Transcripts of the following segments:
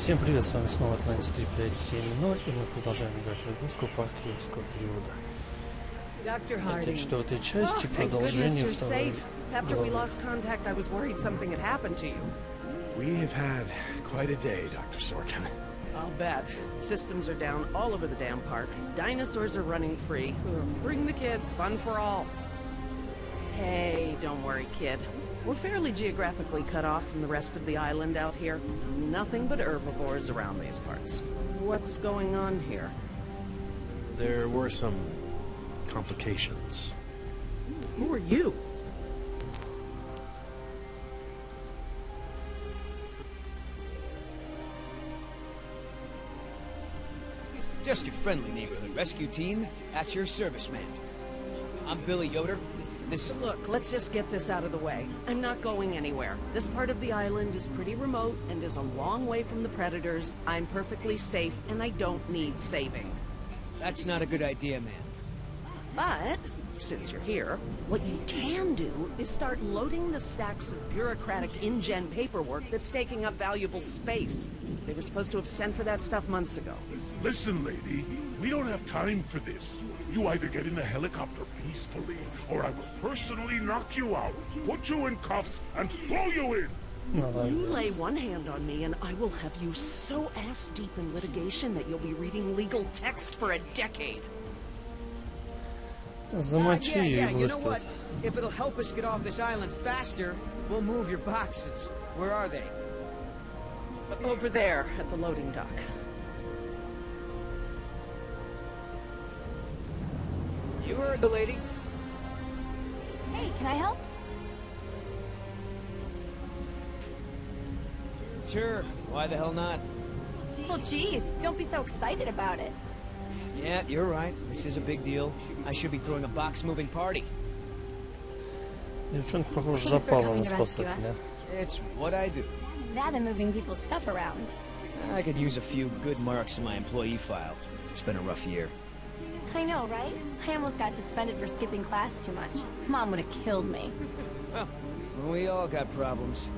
Всем привет, с вами снова Atlantis 3570, и мы продолжаем играть в игрушку Парк юрского периода. Это четвертая часть и продолжение второй главы. We have had quite a day, Dr. Sorkin. I'll bet. Systems are down all over the damn park. Dinosaurs are running free. Bring the kids, fun for all. Hey, don't worry, kid. We're fairly geographically cut off from the rest of the island out here. Nothing but herbivores around these parts. What's going on here? There were some complications. Who are you? Just your friendly neighborhood rescue team at your service, man. I'm Billy Yoder. This is... Look, let's just get this out of the way. I'm not going anywhere. This part of the island is pretty remote and is a long way from the predators. I'm perfectly safe and I don't need saving. That's not a good idea, man. But, since you're here, what you can do is start loading the stacks of bureaucratic InGen paperwork that's taking up valuable space. They were supposed to have sent for that stuff months ago. Listen, lady, we don't have time for this. You either get in the helicopter peacefully, or I will personally knock you out, put you in cuffs, and throw you in! You lay one hand on me and I will have you so ass-deep in litigation that you'll be reading legal text for a decade. Замочи ее и you know брось what? тут. If it'll help us get off this island faster, we'll move your boxes. Where are they? Over there, at the loading dock. You heard the lady. Hey, can I help? Sure. Why the hell not? Well, geez, don't be so excited about it. Yeah, you're right. This is a big deal. I should be throwing a box-moving party. Девчонка, похоже, запала на спасателя. It's what I do. That and moving people's stuff around. I could use a few good marks in my employee file. It's been a rough year. I know, right? I almost got suspended for skipping class too much. Mom would have killed me. Well, we all got problems.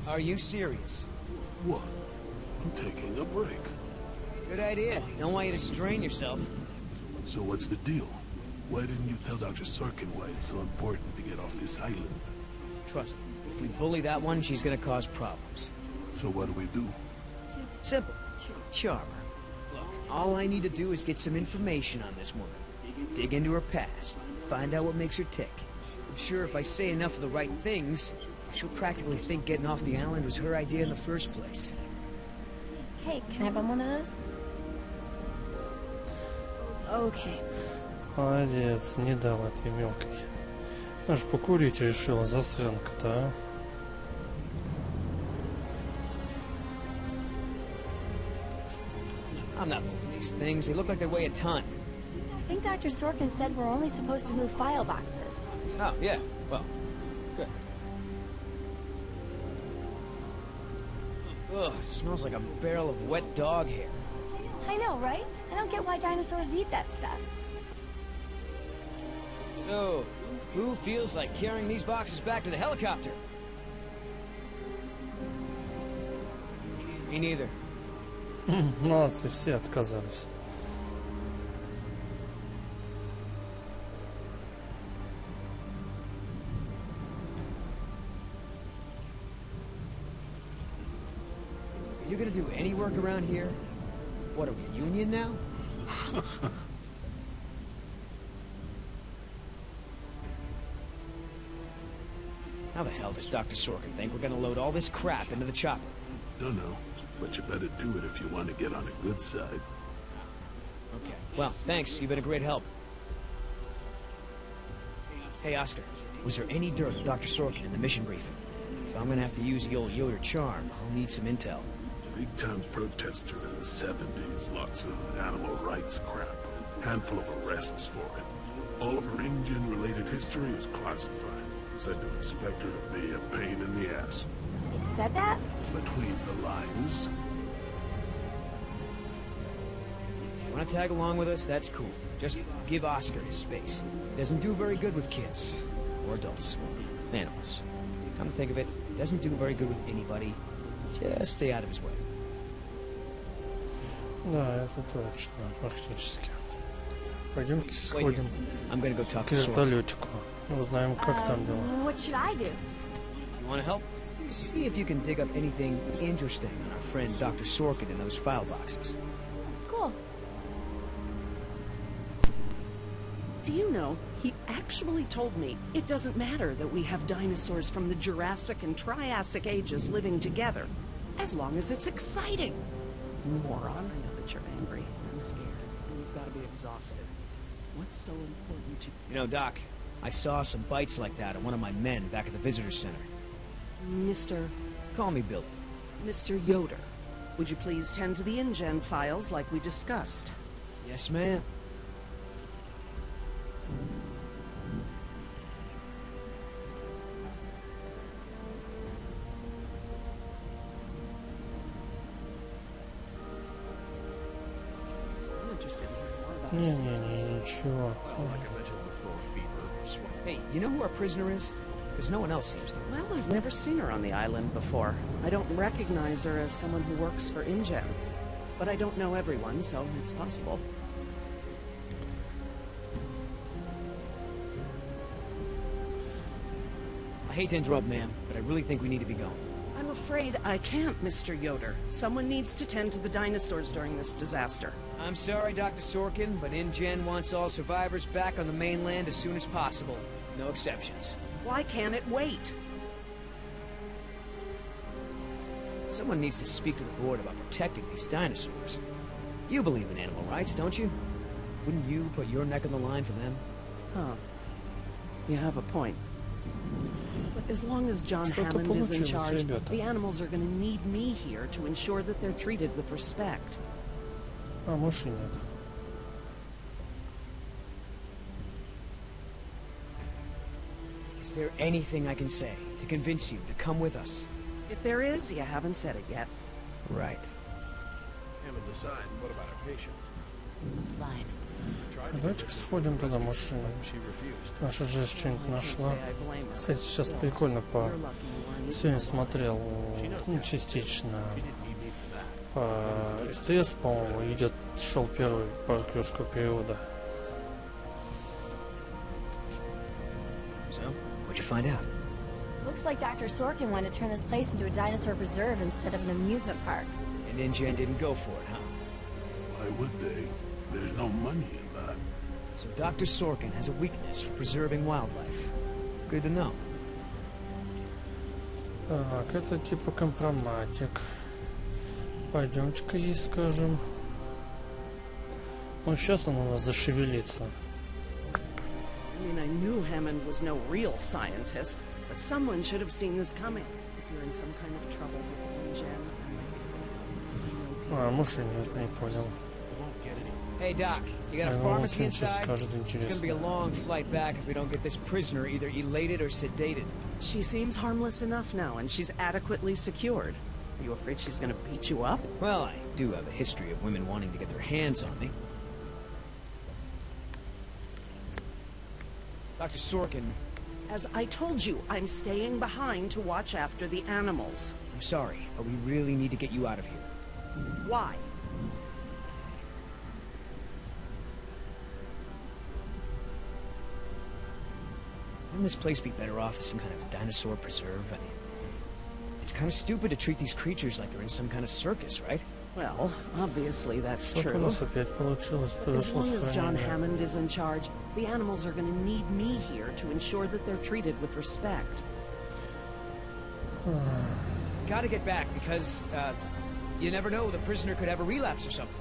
Are you serious? What? I'm taking a break. Good idea. Don't want you to strain yourself. So what's the deal? Why didn't you tell Dr. Sorkin why it's so important to get off this island? Trust me. If we bully that one, she's gonna cause problems. So what do we do? Simple. Charm her. Look, all I need to do is get some information on this woman. Dig into her past. Find out what makes her tick. I'm sure if I say enough of the right things, she'll practically think getting off the island was her idea in the first place. Hey, can I bum one of those? Okay. Молодец, не дал этой мелкой. Аж покурить решила, засранка-то, а. I'm not moving these things. They look like they weigh a ton. I think Dr. Sorkin said we're only supposed to move file boxes. Oh, yeah. Well, good. Ugh, it smells like a barrel of wet dog hair. I know, right? I don't get why dinosaurs eat that stuff. So, who feels like carrying these boxes back to the helicopter? Me neither. Молодцы, все отказались. You gonna do any work around here? What, are we union now? How the hell does Dr. Sorkin think we're gonna load all this crap into the chopper? Dunno, but you better do it if you want to get on the good side. Okay, well, thanks. You've been a great help. Hey, Oscar, was there any dirt on Dr. Sorkin in the mission briefing? If I'm gonna have to use the old Yoder charm, I'll need some intel. Big-time protester in the 70s, lots of animal rights crap, handful of arrests for it. All of her InGen-related history is classified. Said to expect her to be a pain in the ass. It said that? Between the lines. Want to tag along with us? That's cool. Just give Oscar his space. He doesn't do very good with kids. Or adults. Animals. Come to think of it, he doesn't do very good with anybody. Just stay out of his way. Да, это точно, практически. Пойдемте сходим к вертолетику. Узнаем, как там дела. What should I do? You want to help? See if you can dig up anything interesting on our friend Dr. Sorkin in those file boxes. Cool. Do you know, he actually told me it doesn't matter that we have dinosaurs from the Jurassic and Triassic ages living together, as long as it's exciting. Moron, I know that you're angry and scared, and you've got to be exhausted. What's so important to you? You know, Doc, I saw some bites like that on one of my men back at the visitor center. Mr. Call me Billy. Mr. Yoder, would you please tend to the InGen files like we discussed? Yes, ma'am. Не-не-не, ничего. Hey, you know who our prisoner is? Because no one else seems to. Well, I've never seen her on the island before. I don't recognize her as someone who works for InGen. But I don't know everyone, so it's possible. I hate to interrupt, ma'am, but I really think we need to be going. I'm afraid I can't, Mr. Yoder. Someone needs to tend to the dinosaurs during this disaster. I'm sorry, Dr. Sorkin, but InGen wants all survivors back on the mainland as soon as possible. No exceptions. Why can't it wait? Someone needs to speak to the board about protecting these dinosaurs. You believe in animal rights, don't you? Wouldn't you put your neck on the line for them? Huh. You have a point. But as long as John Hammond is in charge, the animals are going to need me here to ensure that they're treated with respect. А может и нет. Is there anything I can say to convince you to come with us? If there is, you haven't said it yet. Right. Haven't decided. What about our patient? Fine. Давайте сходим туда, может, наша Джесс что-нибудь нашла. Кстати, сейчас прикольно по... Сегодня смотрел, ну, частично по СТС, по-моему, шел первый парк юрского периода. So, what'd you find out? Looks like Dr. Sorkin wanted to turn this place into a dinosaur preserve instead of an amusement park. And InGen didn't go for it, huh? Why would they? There's no money in that. So Dr. Sorkin has a weakness for preserving wildlife. Good to know. Так, это типа компроматик. Пойдемте-ка ей скажем. Вот сейчас он у нас зашевелится. I mean, I knew Hammond was no real scientist, but someone should have seen this coming. If you're in some kind of trouble with InGen, А, может и нет, не понял. Hey, Doc, you got a pharmacy inside? It's gonna be a long flight back if we don't get this prisoner either elated or sedated. She seems harmless enough now, and she's adequately secured. Are you afraid she's gonna beat you up? Well, I do have a history of women wanting to get their hands on me. Dr. Sorkin... As I told you, I'm staying behind to watch after the animals. I'm sorry, but we really need to get you out of here. Why? Wouldn't this place be better off as some kind of dinosaur preserve? I mean, it's kind of stupid to treat these creatures like they're in some kind of circus, right? Well, obviously that's true. But as long as John Hammond is in charge, the animals are going to need me here to ensure that they're treated with respect. Gotta get back because, you never know, the prisoner could have a relapse or something.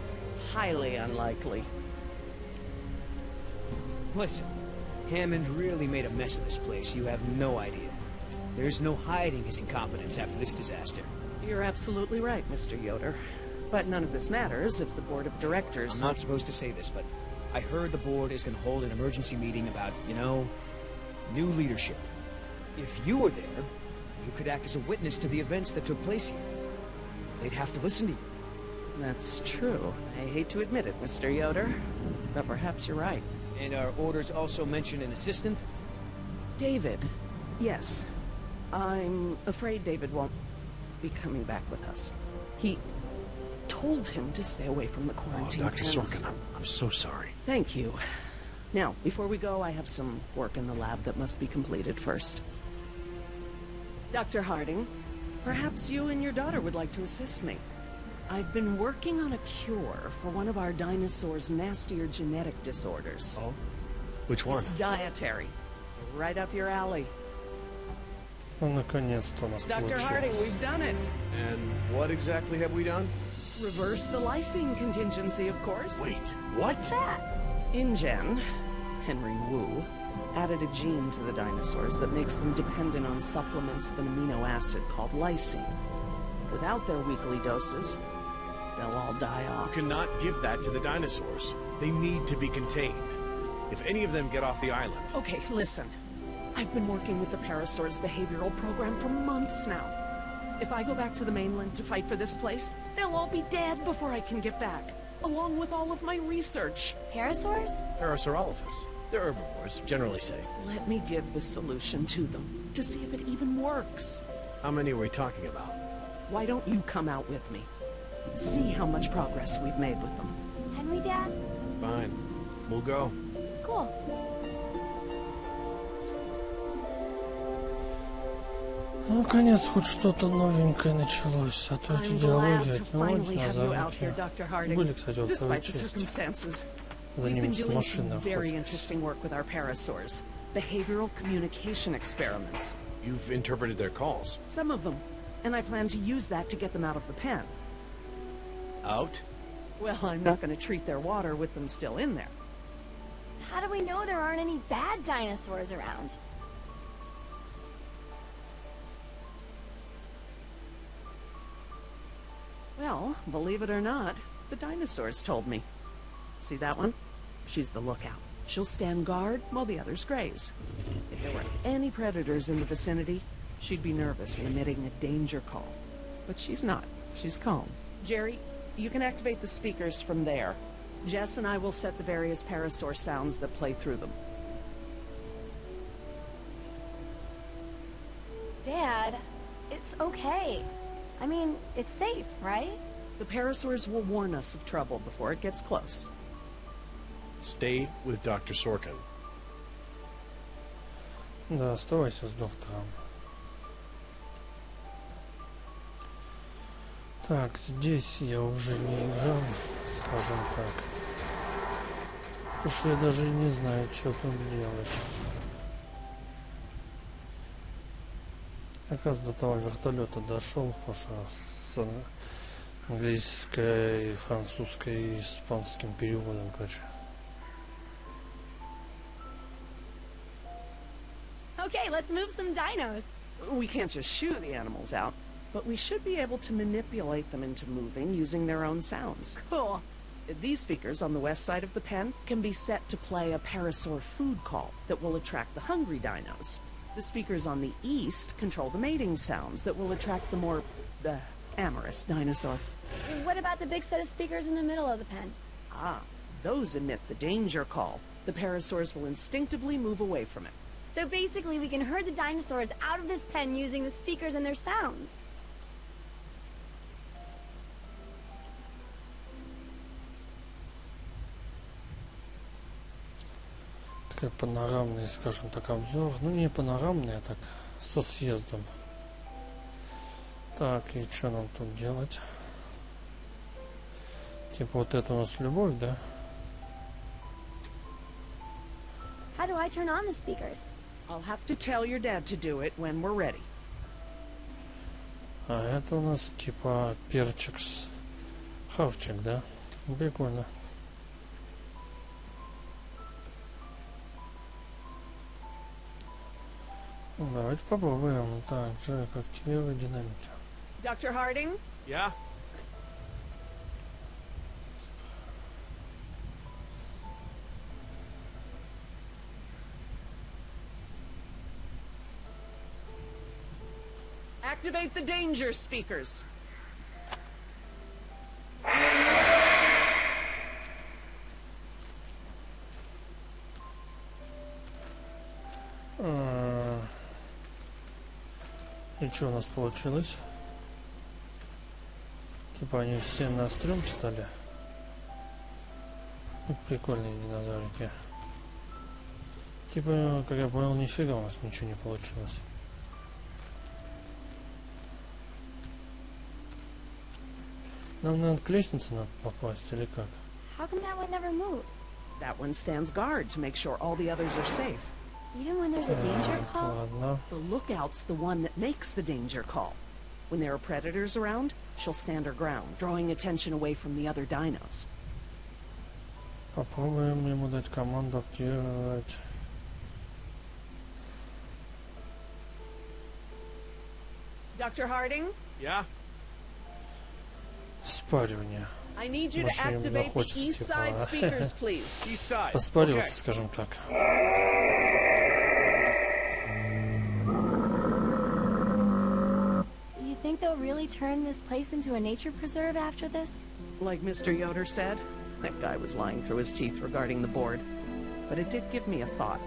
Highly unlikely. Listen, Hammond really made a mess of this place. You have no idea. There's no hiding his incompetence after this disaster. You're absolutely right, Mr. Yoder. But none of this matters if the board of directors... I'm not supposed to say this, but I heard the board is going to hold an emergency meeting about, you know, new leadership. If you were there, you could act as a witness to the events that took place here. They'd have to listen to you. That's true. I hate to admit it, Mr. Yoder, but perhaps you're right. And our orders also mention an assistant? David. Yes. I'm afraid David won't be coming back with us. He told him to stay away from the quarantine Dr. pens. Sorkin, I'm so sorry. Thank you. Now, before we go, I have some work in the lab that must be completed first. Dr. Harding, perhaps you and your daughter would like to assist me. I've been working on a cure for one of our dinosaurs' nastier genetic disorders. Oh? Which one? It's dietary. Right up your alley. Ну, наконец-то у нас Dr. Harding, получилось. we've done it. And what exactly have we done? Reverse the lysine contingency, of course. Wait, what? What's that? InGen, Henry Wu, added a gene to the dinosaurs that makes them dependent on supplements of an amino acid called lysine. Without their weekly doses, they'll all die off. You cannot give that to the dinosaurs. They need to be contained. If any of them get off the island... Okay, listen. I've been working with the Parasaur's behavioral program for months now. If I go back to the mainland to fight for this place, they'll all be dead before I can get back, along with all of my research. Parasaurs? Parasaurolophus. They're herbivores, generally say. Let me give the solution to them, to see if it even works. How many are we talking about? Why don't you come out with me? See how much progress we've made with them. Henry, Dad? Fine. We'll go. Cool. Ну, наконец, хоть что-то новенькое началось, а то эти I'm диалоги glad от to него finally have you out динозаврики here, Dr. Harding. были, кстати, во второй Despite the части. circumstances, За we've ними been с doing some машины very охотились. interesting work with our parasaurs. Behavioral communication experiments. You've interpreted their calls. Some of them. And I plan to use that to get them out of the pen. Out? Well, I'm not going to treat their water with them still in there. How do we know there aren't any bad dinosaurs around? Well, believe it or not, the dinosaurs told me. See that one? She's the lookout. She'll stand guard while the others graze. If there were any predators in the vicinity, she'd be nervous and emitting a danger call. But she's not. She's calm. Jerry, you can activate the speakers from there. Jess and I will set the various parasaur sounds that play through them. Dad, it's okay. I mean, it's safe, right? The parasaurs will warn us of trouble before it gets close. Stay with Dr. Sorkin. Да, оставайся с доктором. Так, здесь я уже не играл, скажем так. Потому что я даже не знаю, что тут делать. Оказывается, до того вертолета дошел, потому что с английской, французской и испанским переводом, короче. Okay, let's move some dinos. We can't just shoo the animals out, but we should be able to manipulate them into moving using their own sounds. Cool. These speakers on the west side of the pen can be set to play a parasaur food call that will attract the hungry dinos. The speakers on the east control the mating sounds that will attract the more amorous dinosaur. What about the big set of speakers in the middle of the pen? Ah, those emit the danger call. The parasaurs will instinctively move away from it. So basically, we can herd the dinosaurs out of this pen using the speakers and their sounds. Такой панорамный, скажем так, обзор. Ну, не панорамный, а так, со съездом. Так, и что нам тут делать? Типа вот это у нас любовь, да? How do I turn on the speakers? I'll have to tell your dad to do it when we're ready. А это у нас типа перчик с хавчик, да? Прикольно. Давайте попробуем. Так, Джек, активируй динамики. Dr. Harding? Yeah? Activate the danger speakers. И что у нас получилось? Типа они все на стрём стали. Прикольные динозаврики. Типа, как я понял, нифига у нас ничего не получилось. Нам надо к лестнице надо попасть или как? How come that one never moved? That one stands guard to make sure all the others are safe. Even when there's a danger Так, call? ладно. The lookout's the one that makes the danger call. When there are predators around, she'll stand her ground, drawing attention away from the other dinos. Попробуем ему дать команду активировать. Dr. Harding, Yeah? Спаривание. I need you to Машина именно activate the хочется, east типа, side speakers, please. East side. Поспариваться, скажем так. Do you think they'll really turn this place into a nature preserve after this? Like Mr. Yoder said, that guy was lying through his teeth regarding the board. But it did give me a thought.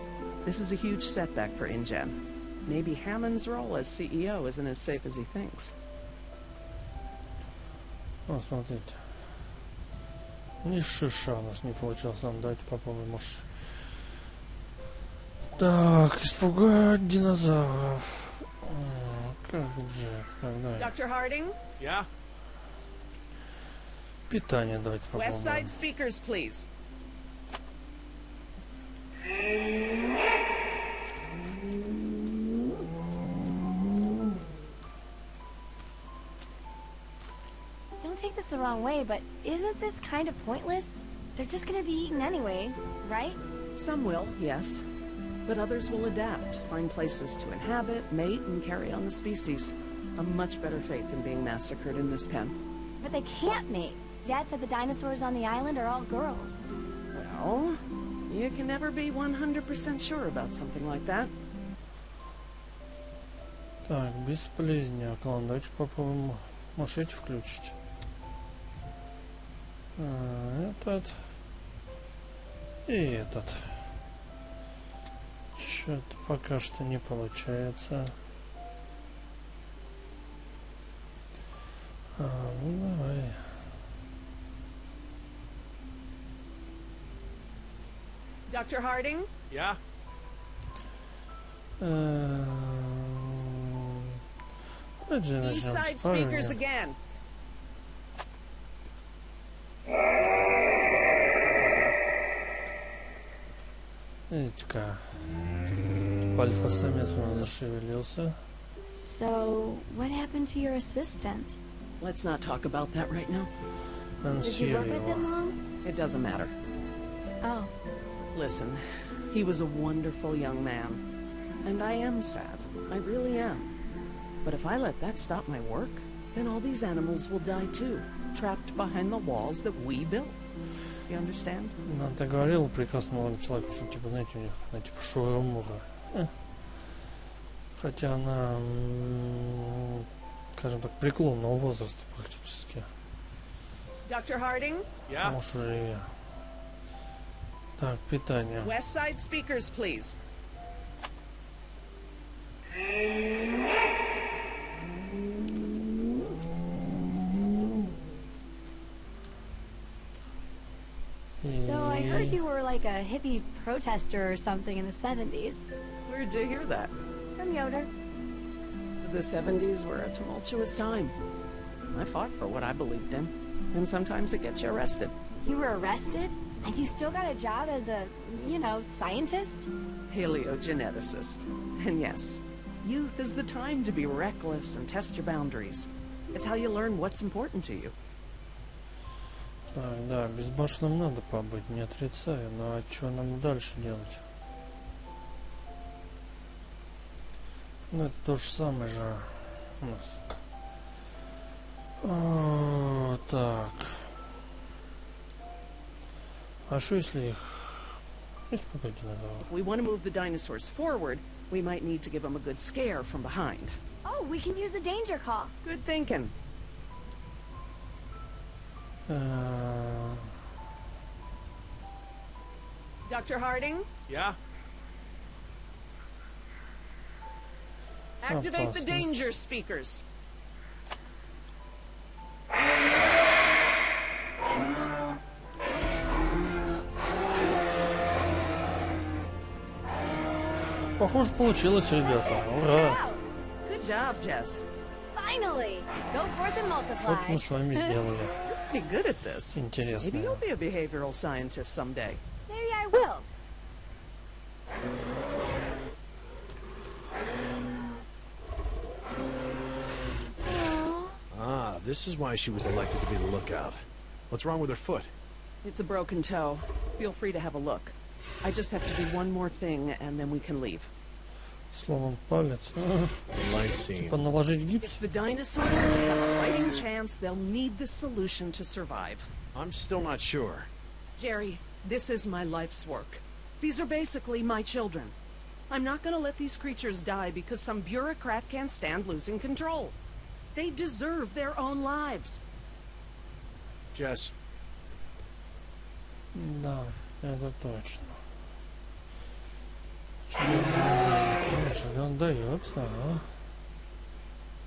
This is a huge setback for InGen. Maybe Hammond's role as CEO isn't as safe as he thinks. Ну, смотрите. Ни шиша у нас не получилось. Нам давайте попробуем, может. Так, испугать динозавров. Как Джек, так, давай. Dr. Harding, Yeah? Питание давайте west попробуем. side speakers, please. Don't take this the wrong way, but isn't this kind of pointless? They're just gonna be eaten anyway, right? Some will, yes. But others will adapt, find places to inhabit, mate, and carry on the species. A much better fate than being massacred in this pen. But they can't mate. Dad said the dinosaurs on the island are all girls. Well, you can never be 100% sure about something like that. Так, бесполезняк. Ладно, давайте попробуем. Может, эти включить? Этот. И этот. Что-то пока что не получается. Ну давай. Dr. Harding, Yeah? Давайте east начнем side с speakers спаривания. again. Видите-ка. Альфа-самец у нас зашевелился. So, what happened to your assistant? Let's not talk about that right now. Он Did you съел work with его. him long? It doesn't matter. Oh, Listen, he was a wonderful young man. And I am sad. I really am. But if I let that stop my work, then all these animals will die too, trapped behind the walls that we built. You understand? Она говорила прекрасно молодому человеку, что типа, знаете, у них она типа шура-мура. Хотя она, скажем так, преклонного возраста практически. Dr. Harding, Yeah? Может уже и... Так, питание. west side speakers, please. so I heard you were like a hippie protester or something in the 70s. Where'd you hear that? From Yoder. The 70s were a tumultuous time. I fought for what I believed in, and sometimes it gets you arrested. You were arrested? And you still got a job as a, scientist? Paleogeneticist. And yes, youth is the time to be reckless and test your boundaries. It's how you learn what's important to you. Так, да, безбашенным надо побыть, не отрицаю. Но а что нам дальше делать? Ну, это то же самое же у нас. О, так. А что если их... Есть пока динозавров? If we want to move the dinosaurs forward, we might need to give them a good scare from behind. Oh, we can use the danger call. Good thinking. Dr. Harding, Yeah? Activate the danger speakers. Похоже, получилось, ребята. Ура! Good job, Jess. Finally! Go forth and Что-то мы multiply. с вами сделали. You're pretty good at this. Maybe Интересно. you'll be a behavioral scientist someday. Maybe I will. Ah, this is why she was elected to be the lookout. What's wrong with her foot? It's a broken toe. Feel free to have a look. I just have to do one more thing, and then we can leave. Сломан палец. Lysine. Типа наложить If гипс? the dinosaurs are to have a fighting chance, they'll need this solution to survive. I'm still not sure. Jerry, this is my life's work. These are basically my children. I'm not going to let these creatures die because some bureaucrat can't stand losing control. They deserve their own lives. Jess, Да, это точно. Конечно, он дается, а?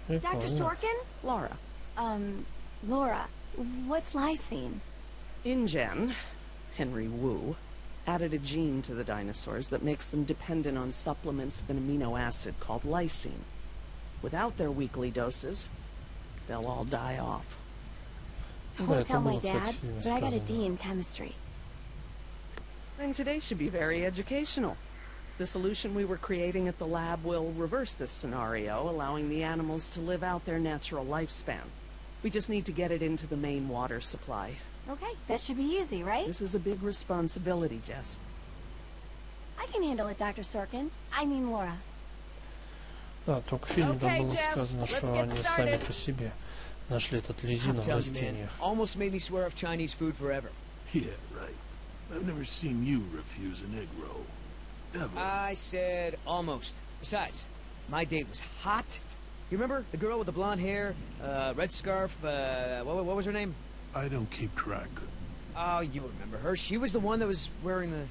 Dr. Прикольно. Sorkin? Laura. Laura, what's lysine? InGen, Henry Wu, added a gene to the dinosaurs that makes them dependent on supplements of an amino acid called lysine. Without their weekly doses, they'll all die off. I Да, won't это tell my было, кстати, dad, сильно but I got a сказано. D in chemistry. And today should be very educational. The solution we were creating at the lab will reverse this scenario, allowing the animals to live out their natural lifespan. We just need to get it into the main water supply. Okay, that should be easy, right? This is a big responsibility, Jess. I can handle it, Dr. Sorkin. I mean Laura. Да, только в фильме там Okay, было Jess, сказано, let's что get они started. сами по себе нашли этот лизину в Tell you, man, растениях. almost made me swear off Chinese food forever. Yeah, right. I've never seen you refuse an egg roll. Ever. I said almost. Besides, my date was hot. You remember the girl with the blonde hair, red scarf? What was her name? I don't keep track. Oh, you remember her. She was the one that was wearing the...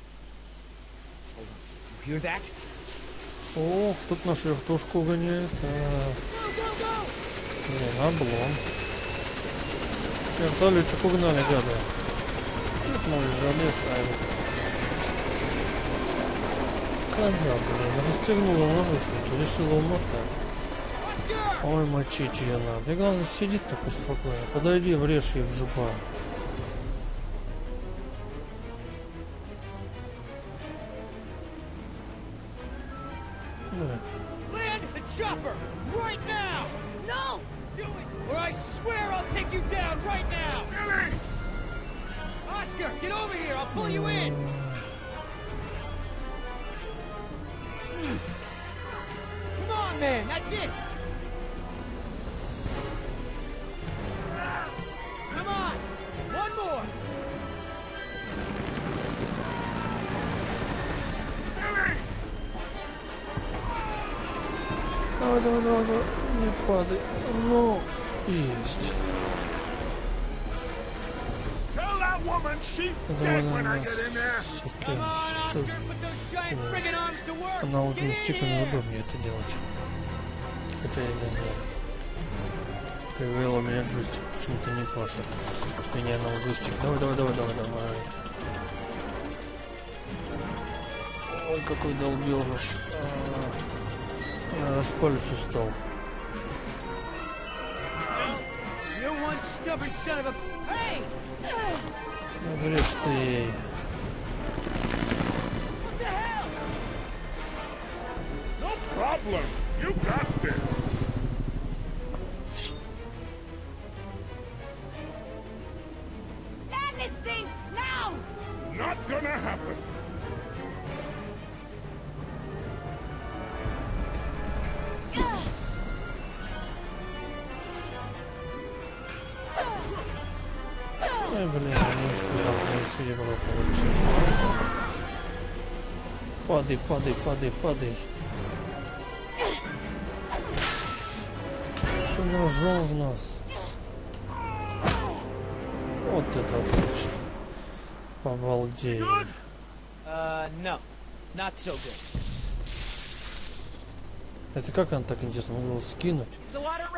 Hold on. You hear that? О, тут нашу вертушку гоняет. Блин, облом. Вертолетик угнали, гады. Тут мой залез, а этот... Коза, блин, расстегнула наручники, решила умотать. Ой, мочить ее надо. И главное, сидит такой спокойно. Подойди, врежь ей в жопу. Land the chopper! Right now! No! Do it! Or I swear I'll take you down right now! Billy! Oscar, get over here! I'll pull you in! Come on, man! That's it! Come on! One more! Давай, давай, давай, давай. Не падай. Ну, есть. Tell that woman she's Давай, dead when I наверное, get in there. все-таки Come on, Oscar! Put those giant friggin' arms to work! на Get in стика there! неудобнее это делать. Хотя я не знаю. Привел у меня джойстик, почему-то не пашет. Меня на джойстик. Давай, давай, давай, давай, давай. Ой, какой долбёныш. Аж палец устал. You're one stubborn son of a... Hey! Врежь ты ей. What the hell? No problem. You got this. Land this thing now! Not gonna happen. Ой, блин, не успел. Я серебро получил. Падай, падай, падай, падай. Что ножом в нас? Вот это отлично. Обалдеть. No. Not so good. Это как он так интересно могла скинуть,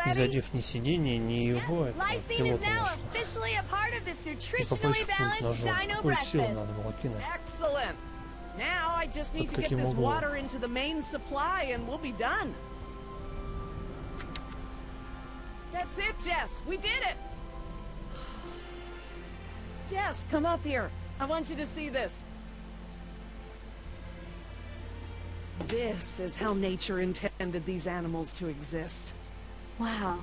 не задев ни сиденье, ни его, этого пилота нашего. И попасть в пункт ножом. С какой силы надо было кинуть? Now I just need Под to get каким this углом? water into the main supply and we'll be done. That's it, Jess. We did it. Jess, come up here. I want you to see this. This is how nature intended these animals to exist. Wow.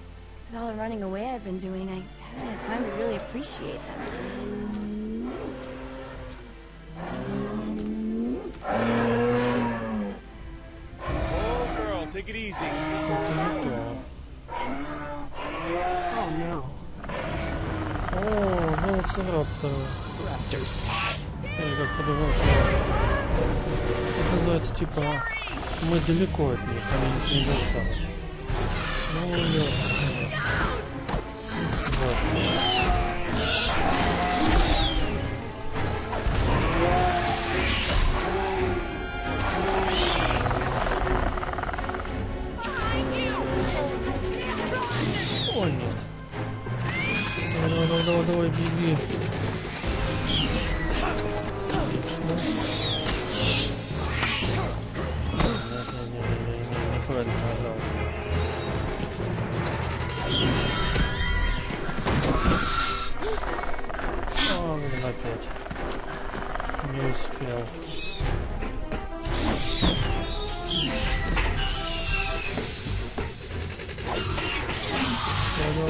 With all the running away I've been doing, I haven't had time to really appreciate them. Oh, girl, take it easy. Что-то не то. Oh no. О, велоцирапторы. Или как подумал, что это называется, типа, мы далеко от них, они нас не достанут. Ну, легко, конечно. Тварь. О, нет. Давай, беги. Отлично. Неправильно нажал. О, блин, опять. Не успел.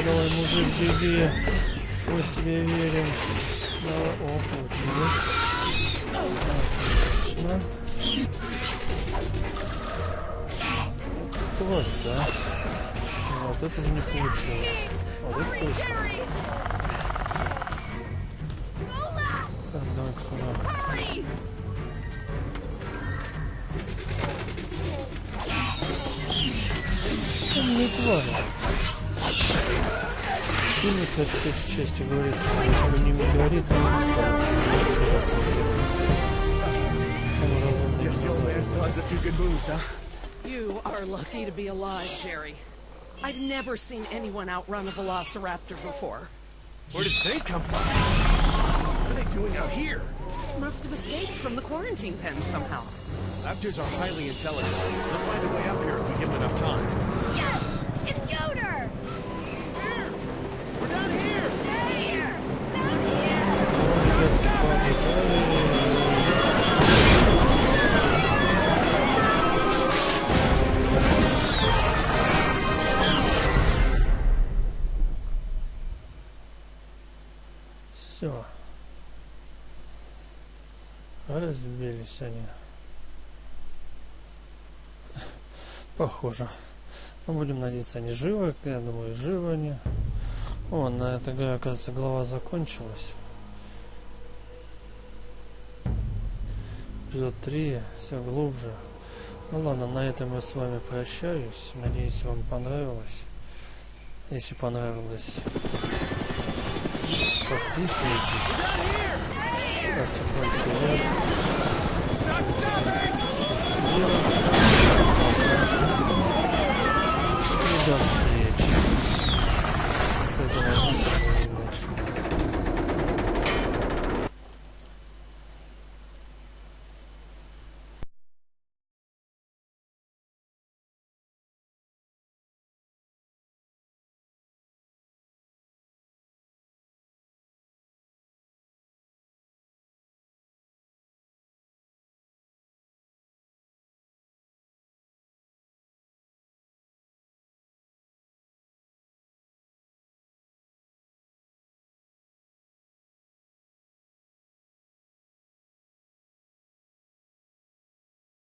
Давай, мужик, беги. Мы в тебя верим. Давай. О, получилось. Отлично. Тварь, да? Вот это уже не получилось. Вот это получилось. Так, давай-ка сюда. Умные твари. И, кстати, в третьей части говорится, что если бы не метеорит, то он стал лучше раз на Земле. Самый разумный динозавр. You are lucky to be alive, Jerry. I've never seen anyone outrun a velociraptor before. Where did they come from? What are they doing out here? Must have escaped from the quarantine pen somehow. Raptors are highly intelligent. They'll find a way up here if we give them enough time. Yes! It's Yoder! We're down here! Here! Все. Разбились они. Похоже. Но будем надеяться, они живы. Я думаю, живы они. О, на этой игре, оказывается, глава закончилась. Эпизод 3. Все глубже. Ну ладно, на этом я с вами прощаюсь. Надеюсь, вам понравилось. Если понравилось, подписывайтесь. Ставьте пальцы вверх. Счастливо. И до встречи.